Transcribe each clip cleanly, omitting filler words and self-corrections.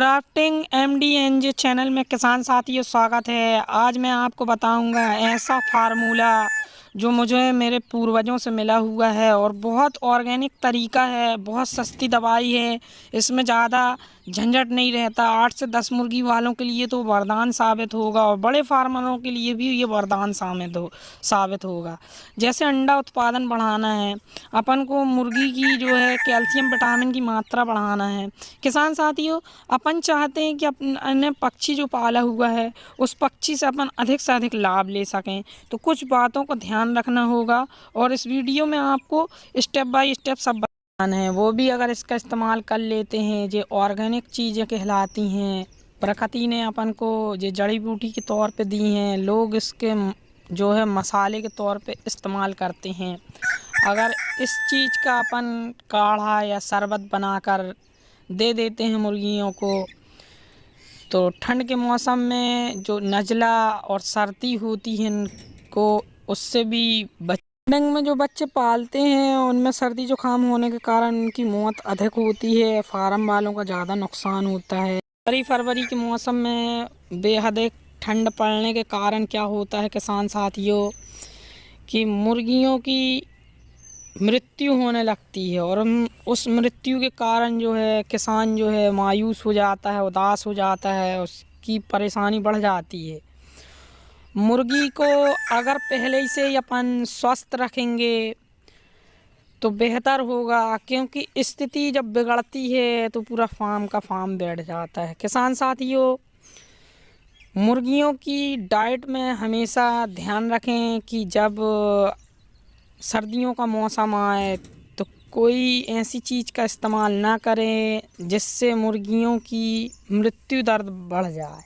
Crafting MDNG channel में किसान साथियों स्वागत है। आज मैं आपको बताऊंगा ऐसा फार्मूला जो मुझे मेरे पूर्वजों से मिला हुआ है और बहुत ऑर्गेनिक तरीका है, बहुत सस्ती दवाई है। इसमें ज़्यादा झंझट नहीं रहता। 8 से 10 मुर्गी वालों के लिए तो वरदान साबित होगा और बड़े फार्मरों के लिए भी ये वरदान साबित होगा। जैसे अंडा उत्पादन बढ़ाना है, अपन को मुर्गी की जो है कैल्शियम विटामिन की मात्रा बढ़ाना है। किसान साथियों, अपन चाहते हैं कि अपने पक्षी जो पाला हुआ है उस पक्षी से अपन अधिक से अधिक लाभ ले सकें, तो कुछ बातों का ध्यान रखना होगा और इस वीडियो में आपको स्टेप बाय स्टेप सब बताना है। वो भी अगर इसका इस्तेमाल कर लेते हैं, जो ऑर्गेनिक चीज़ें कहलाती हैं, प्रकृति ने अपन को जो जड़ी बूटी के तौर पे दी हैं, लोग इसके जो है मसाले के तौर पे इस्तेमाल करते हैं। अगर इस चीज़ का अपन काढ़ा या शरबत बनाकर दे देते हैं मुर्गियों को, तो ठंड के मौसम में जो नज़ला और सर्दी होती है इनको, उससे भी ठंड में जो बच्चे पालते हैं उनमें सर्दी जुकाम होने के कारण उनकी मौत अधिक होती है। फार्म वालों का ज़्यादा नुकसान होता है। फरवरी के मौसम में बेहद ठंड पड़ने के कारण क्या होता है किसान साथियों, कि मुर्गियों की मृत्यु होने लगती है और उस मृत्यु के कारण जो है किसान जो है मायूस हो जाता है, उदास हो जाता है, उसकी परेशानी बढ़ जाती है। मुर्गी को अगर पहले ही से अपन स्वस्थ रखेंगे तो बेहतर होगा, क्योंकि स्थिति जब बिगड़ती है तो पूरा फार्म का फार्म बैठ जाता है। किसान साथियों, मुर्गियों की डाइट में हमेशा ध्यान रखें कि जब सर्दियों का मौसम आए तो कोई ऐसी चीज़ का इस्तेमाल ना करें जिससे मुर्गियों की मृत्यु दर बढ़ जाए।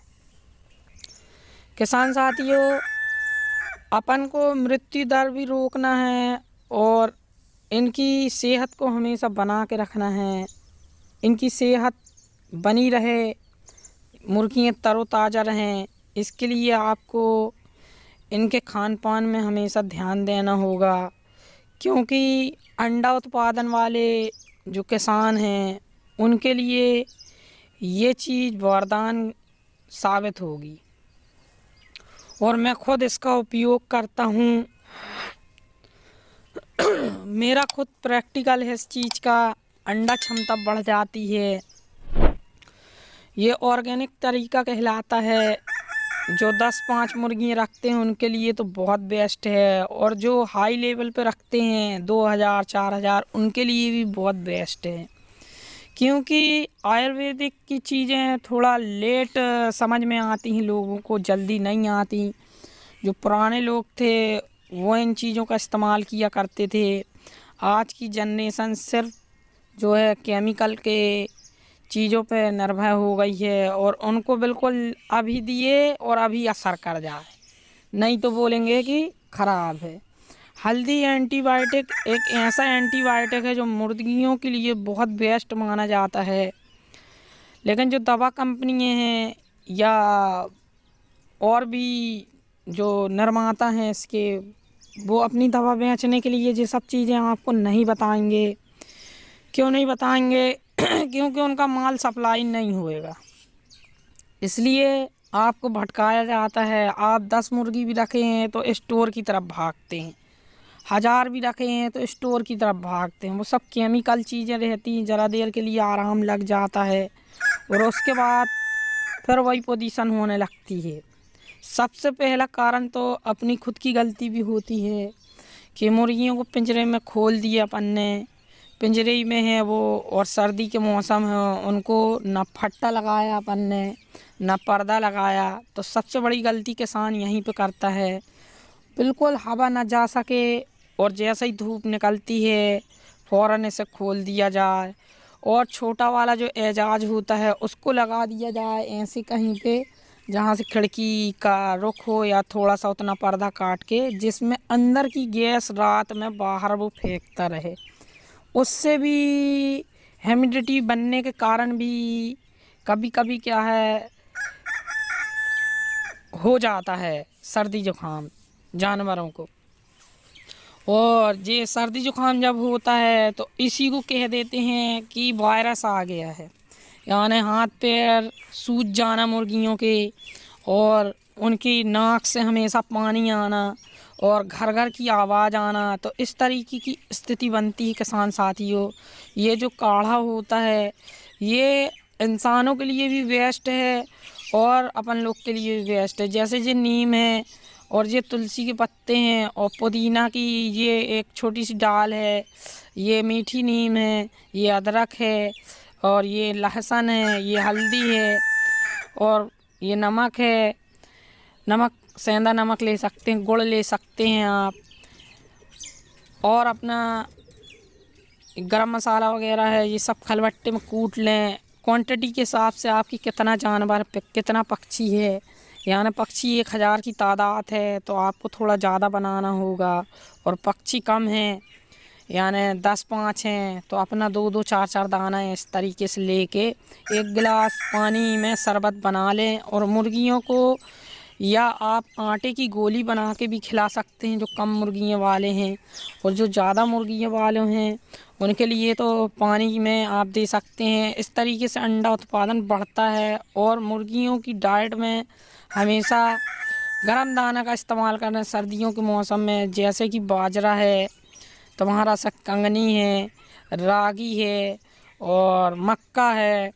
किसान साथियों, अपन को मृत्यु दर भी रोकना है और इनकी सेहत को हमेशा बना के रखना है। इनकी सेहत बनी रहे, मुर्गियाँ तरोताज़ा रहें, इसके लिए आपको इनके खान पान में हमेशा ध्यान देना होगा, क्योंकि अंडा उत्पादन वाले जो किसान हैं उनके लिए ये चीज़ वरदान साबित होगी और मैं खुद इसका उपयोग करता हूँ। मेरा खुद प्रैक्टिकल है इस चीज़ का। अंडा क्षमता बढ़ जाती है। ये ऑर्गेनिक तरीका कहलाता है। जो 10-5 मुर्गियाँ रखते हैं उनके लिए तो बहुत बेस्ट है, और जो हाई लेवल पे रखते हैं 2000-4000 उनके लिए भी बहुत बेस्ट है, क्योंकि आयुर्वेदिक की चीज़ें थोड़ा लेट समझ में आती हैं लोगों को, जल्दी नहीं आती। जो पुराने लोग थे वो इन चीज़ों का इस्तेमाल किया करते थे। आज की जनरेशन सिर्फ जो है केमिकल के चीज़ों पे निर्भर हो गई है और उनको बिल्कुल अभी दिए और अभी असर कर जाए, नहीं तो बोलेंगे कि ख़राब है। हल्दी एंटीबायोटिक एक ऐसा एंटीबायोटिक है जो मुर्गियों के लिए बहुत बेस्ट माना जाता है, लेकिन जो दवा कंपनियां हैं या और भी जो निर्माता हैं इसके, वो अपनी दवा बेचने के लिए ये सब चीज़ें आपको नहीं बताएंगे। क्यों नहीं बताएंगे? क्योंकि उनका माल सप्लाई नहीं होएगा, इसलिए आपको भटकाया जाता है। आप 10 मुर्गी भी रखे हैं तो स्टोर की तरफ भागते हैं, 1000 भी रखे हैं तो स्टोर की तरफ भागते हैं। वो सब केमिकल चीज़ें रहती हैं, ज़रा देर के लिए आराम लग जाता है और उसके बाद फिर वही पोजीशन होने लगती है। सबसे पहला कारण तो अपनी खुद की गलती भी होती है कि मुर्गियों को पिंजरे में खोल दिया अपन ने, पिंजरे में है वो और सर्दी के मौसम है, उनको ना फट्टा लगाया अपन ने ना पर्दा लगाया। तो सबसे बड़ी गलती किसान यहीं पे करता है। बिल्कुल हवा ना जा सके और जैसे ही धूप निकलती है फ़ौरन इसे खोल दिया जाए, और छोटा वाला जो एजाज होता है उसको लगा दिया जाए ऐसे कहीं पे जहाँ से खिड़की का रुख हो, या थोड़ा सा उतना पर्दा काट के जिसमें अंदर की गैस रात में बाहर वो फेंकता रहे। उससे भी ह्यूमिडिटी बनने के कारण भी कभी कभी क्या है हो जाता है सर्दी जुकाम जानवरों को। और ये सर्दी जुकाम जब होता है तो इसी को कह देते हैं कि वायरस आ गया है। यानी हाथ पैर सूज जाना मुर्गियों के, और उनकी नाक से हमेशा पानी आना और घर घर की आवाज़ आना। तो इस तरीके की स्थिति बनती है किसान साथियों। ये जो काढ़ा होता है ये इंसानों के लिए भी बेस्ट है और अपन लोग के लिए भी बेस्ट है। जैसे ये नीम है और ये तुलसी के पत्ते हैं और पुदीना की ये एक छोटी सी डाल है, ये मीठी नीम है, ये अदरक है और ये लहसुन है, ये हल्दी है और ये नमक है। नमक सेंधा नमक ले सकते हैं, गुड़ ले सकते हैं आप, और अपना गरम मसाला वगैरह है ये सब खलबट्टे में कूट लें। क्वांटिटी के हिसाब से आपकी कितना जानवर कितना पक्षी है, यानी पक्षी 1000 की तादाद है तो आपको थोड़ा ज़्यादा बनाना होगा, और पक्षी कम है यानी 10-5 हैं तो अपना 2-2 4-4 दाना इस तरीके से लेके 1 गिलास पानी में शरबत बना लें। और मुर्गियों को या आप आटे की गोली बना के भी खिला सकते हैं जो कम मुर्गियों वाले हैं, और जो ज़्यादा मुर्गियों वाले हैं उनके लिए तो पानी में आप दे सकते हैं। इस तरीके से अंडा उत्पादन बढ़ता है। और मुर्गियों की डाइट में हमेशा गर्म दाना का इस्तेमाल करना। सर्दियों के मौसम में जैसे कि बाजरा है, तुम्हारा सा कंगनी है, रागी है और मक्का है,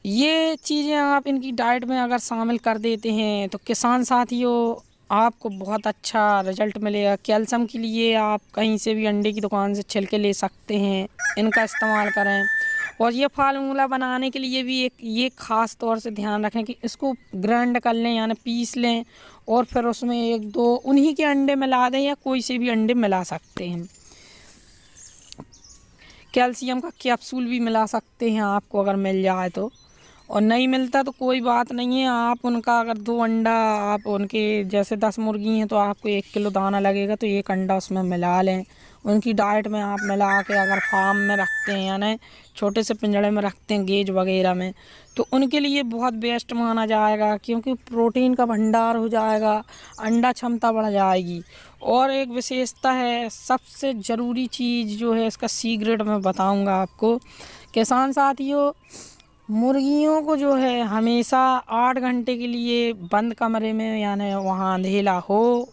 ये चीज़ें आप इनकी डाइट में अगर शामिल कर देते हैं तो किसान साथियों आपको बहुत अच्छा रिजल्ट मिलेगा। कैल्शियम के लिए आप कहीं से भी अंडे की दुकान से छिलके ले सकते हैं, इनका इस्तेमाल करें। और ये फार्मूला बनाने के लिए भी एक ये ख़ास तौर से ध्यान रखें कि इसको ग्राइंड कर लें यानी पीस लें, और फिर उसमें 1-2 उन्हीं के अंडे मिला दें या कोई से भी अंडे मिला सकते हैं। कैल्शियम का कैप्सूल भी मिला सकते हैं आपको अगर मिल जाए तो, और नहीं मिलता तो कोई बात नहीं है। आप उनका अगर 2 अंडा आप उनके जैसे 10 मुर्गी हैं तो आपको 1 किलो दाना लगेगा तो 1 अंडा उसमें मिला लें। उनकी डाइट में आप मिला के अगर फार्म में रखते हैं यानी छोटे से पिंजड़े में रखते हैं गेज वगैरह में, तो उनके लिए बहुत बेस्ट माना जाएगा, क्योंकि प्रोटीन का भंडार हो जाएगा, अंडा क्षमता बढ़ जाएगी। और एक विशेषता है, सबसे ज़रूरी चीज़ जो है इसका सीक्रेट मैं बताऊंगा आपको किसान साथियों। मुर्गियों को जो है हमेशा 8 घंटे के लिए बंद कमरे में यानी वहाँ अंधेला हो,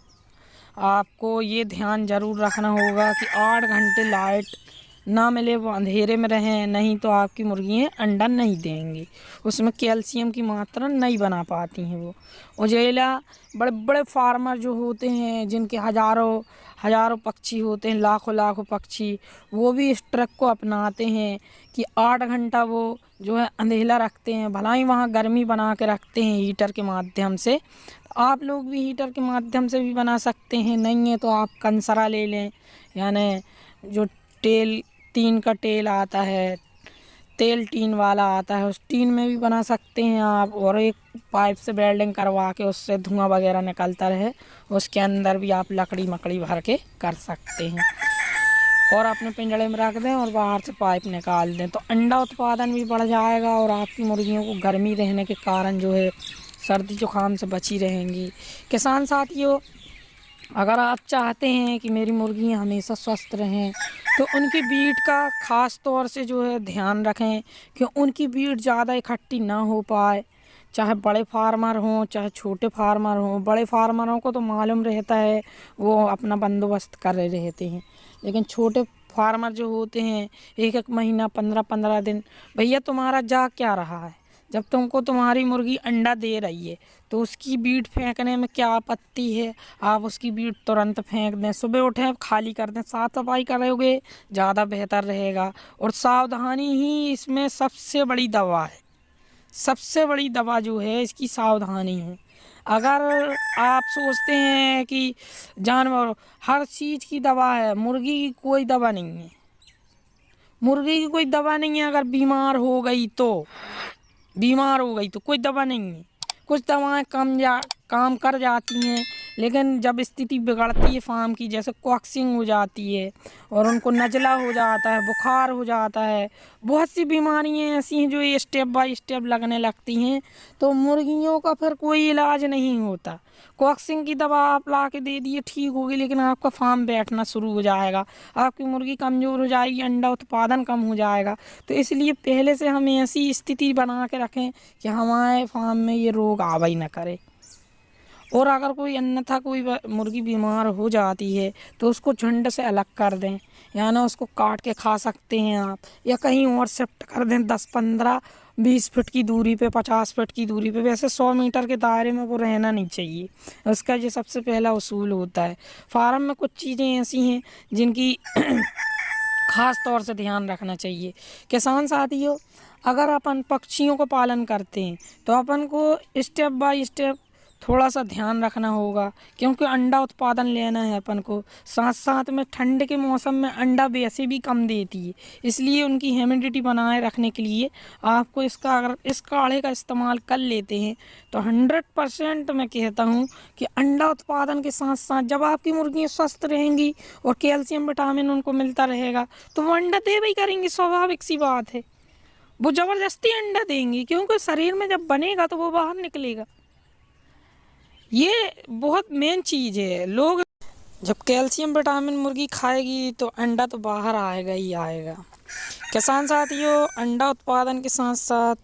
आपको ये ध्यान ज़रूर रखना होगा कि 8 घंटे लाइट ना मिले, वो अंधेरे में रहें, नहीं तो आपकी मुर्गियाँ अंडा नहीं देंगी। उसमें कैल्शियम की मात्रा नहीं बना पाती हैं वो। उजेला बड़े बड़े फार्मर जो होते हैं जिनके हज़ारों पक्षी होते हैं, लाखों पक्षी, वो भी इस ट्रिक को अपनाते हैं कि 8 घंटा वो जो है अंधेला रखते हैं। भला ही वहाँ गर्मी बना के रखते हैं हीटर के माध्यम से, आप लोग भी हीटर के माध्यम से भी बना सकते हैं। नहीं है तो आप कंसरा ले लें, यानी जो टेल टीन का टेल आता है, तेल टीन वाला आता है, उस टीन में भी बना सकते हैं आप। और एक पाइप से वेल्डिंग करवा के उससे धुआं वगैरह निकलता रहे, उसके अंदर भी आप लकड़ी मकड़ी भर के कर सकते हैं, और अपने पिंजड़े में रख दें और बाहर से पाइप निकाल दें, तो अंडा उत्पादन भी बढ़ जाएगा और आपकी मुर्गियों को गर्मी रहने के कारण जो है सर्दी जुकाम से बची रहेंगी। किसान साथियों, अगर आप चाहते हैं कि मेरी मुर्गियां हमेशा स्वस्थ रहें तो उनकी बीट का ख़ास तौर से जो है ध्यान रखें कि उनकी बीट ज़्यादा इकट्ठी ना हो पाए। चाहे बड़े फार्मर हों चाहे छोटे फार्मर हों, बड़े फार्मरों को तो मालूम रहता है, वो अपना बंदोबस्त कर रहे रहते हैं, लेकिन छोटे फार्मर जो होते हैं 1-1 महीना 15-15 दिन, भैया तुम्हारा जा क्या रहा है? जब तुमको तुम्हारी मुर्गी अंडा दे रही है तो उसकी बीट फेंकने में क्या आपत्ति है? आप उसकी बीट तुरंत फेंक दें, सुबह उठें खाली कर दें, साफ सफाई करोगे ज़्यादा बेहतर रहेगा। और सावधानी ही इसमें सबसे बड़ी दवा है। सबसे बड़ी दवा जो है इसकी सावधानी है। अगर आप सोचते हैं कि जानवर हर चीज़ की दवा है, मुर्गी की कोई दवा नहीं है। मुर्गी की कोई दवा नहीं है। अगर बीमार हो गई तो कोई दवा नहीं है। कुछ दवाएं काम कर जाती हैं, लेकिन जब स्थिति बिगड़ती है फार्म की, जैसे कॉक्सिंग हो जाती है और उनको नज़ला हो जाता है, बुखार हो जाता है, बहुत सी बीमारियां ऐसी हैं जो ये स्टेप बाय स्टेप लगने लगती हैं, तो मुर्गियों का फिर कोई इलाज नहीं होता। कॉक्सिंग की दवा आप ला के दे दिए, ठीक होगी, लेकिन आपका फार्म बैठना शुरू हो जाएगा, आपकी मुर्गी कमज़ोर हो जाएगी, अंडा उत्पादन कम हो जाएगा। तो इसलिए पहले से हम ऐसी स्थिति बना के रखें कि हमारे फार्म में ये रोग आवा ही ना करे। और अगर कोई अन्यथा कोई मुर्गी बीमार हो जाती है तो उसको झुंड से अलग कर दें, या ना उसको काट के खा सकते हैं आप, या कहीं और शिफ्ट कर दें 10-15-20 फीट की दूरी पे, 50 फीट की दूरी पे। वैसे 100 मीटर के दायरे में वो रहना नहीं चाहिए, उसका ये सबसे पहला उसूल होता है। फार्म में कुछ चीज़ें ऐसी हैं जिनकी ख़ास तौर से ध्यान रखना चाहिए। किसान साथियों, अगर अपन पक्षियों का पालन करते हैं तो अपन को स्टेप बाय स्टेप थोड़ा सा ध्यान रखना होगा, क्योंकि अंडा उत्पादन लेना है अपन को। साथ साथ में ठंड के मौसम में अंडा वैसे भी कम देती है, इसलिए उनकी ह्यूमिडिटी बनाए रखने के लिए आपको अगर इस काढ़े का इस्तेमाल कर लेते हैं तो 100% मैं कहता हूँ कि अंडा उत्पादन के साथ साथ जब आपकी मुर्गियाँ स्वस्थ रहेंगी और कैल्शियम विटामिन उनको मिलता रहेगा तो वो अंडा दे भी करेंगी, स्वाभाविक सी बात है। वो ज़बरदस्ती अंडा देंगी, क्योंकि शरीर में जब बनेगा तो वो बाहर निकलेगा। ये बहुत मेन चीज़ है। लोग जब कैल्शियम विटामिन मुर्गी खाएगी तो अंडा तो बाहर आएगा ही आएगा। किसान साथियों, अंडा उत्पादन के साथ साथ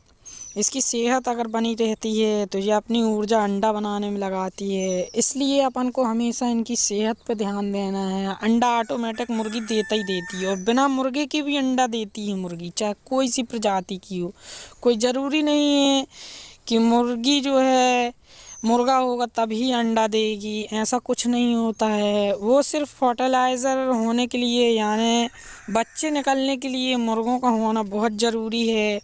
इसकी सेहत अगर बनी रहती है तो ये अपनी ऊर्जा अंडा बनाने में लगाती है, इसलिए अपन को हमेशा इनकी सेहत पे ध्यान देना है। अंडा ऑटोमेटिक मुर्गी देता ही देती है, और बिना मुर्गे की भी अंडा देती है मुर्गी, चाहे कोई सी प्रजाति की हो। कोई ज़रूरी नहीं है कि मुर्गी जो है मुर्गा होगा तभी अंडा देगी, ऐसा कुछ नहीं होता है। वो सिर्फ फर्टिलाइज़र होने के लिए, यानी बच्चे निकलने के लिए मुर्गों का होना बहुत ज़रूरी है।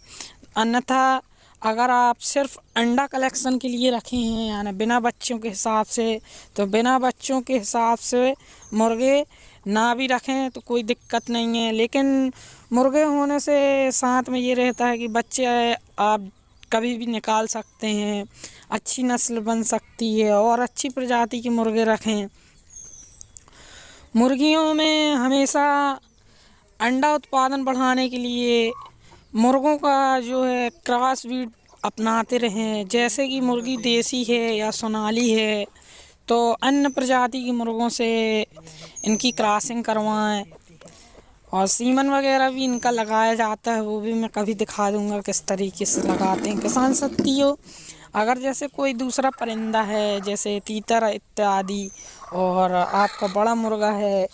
अन्यथा अगर आप सिर्फ अंडा कलेक्शन के लिए रखे हैं, यानी बिना बच्चों के हिसाब से, तो बिना बच्चों के हिसाब से मुर्गे ना भी रखें तो कोई दिक्कत नहीं है। लेकिन मुर्गे होने से साथ में ये रहता है कि बच्चे आप कभी भी निकाल सकते हैं, अच्छी नस्ल बन सकती है, और अच्छी प्रजाति के मुर्गे रखें। मुर्गियों में हमेशा अंडा उत्पादन बढ़ाने के लिए मुर्गों का जो है क्रॉस ब्रीड अपनाते रहें। जैसे कि मुर्गी देसी है या सोनाली है तो अन्य प्रजाति के मुर्गों से इनकी क्रॉसिंग करवाएं, और सीमन वगैरह भी इनका लगाया जाता है, वो भी मैं कभी दिखा दूंगा किस तरीके से लगाते हैं। किसान साथियों, अगर जैसे कोई दूसरा परिंदा है जैसे तीतर इत्यादि, और आपका बड़ा मुर्गा है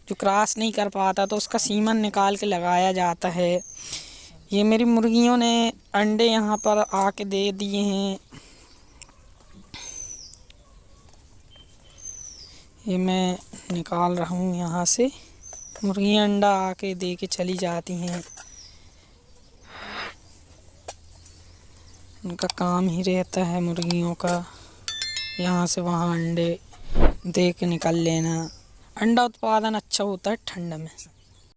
जो क्रॉस नहीं कर पाता, तो उसका सीमन निकाल के लगाया जाता है। ये मेरी मुर्गियों ने अंडे यहाँ पर आके दे दिए हैं, ये मैं निकाल रहा हूँ यहाँ से। मुर्गियाँ अंडा आके दे के चली जाती हैं, उनका काम ही रहता है मुर्गियों का यहाँ से वहाँ अंडे दे के निकल लेना। अंडा उत्पादन अच्छा होता है ठंड में।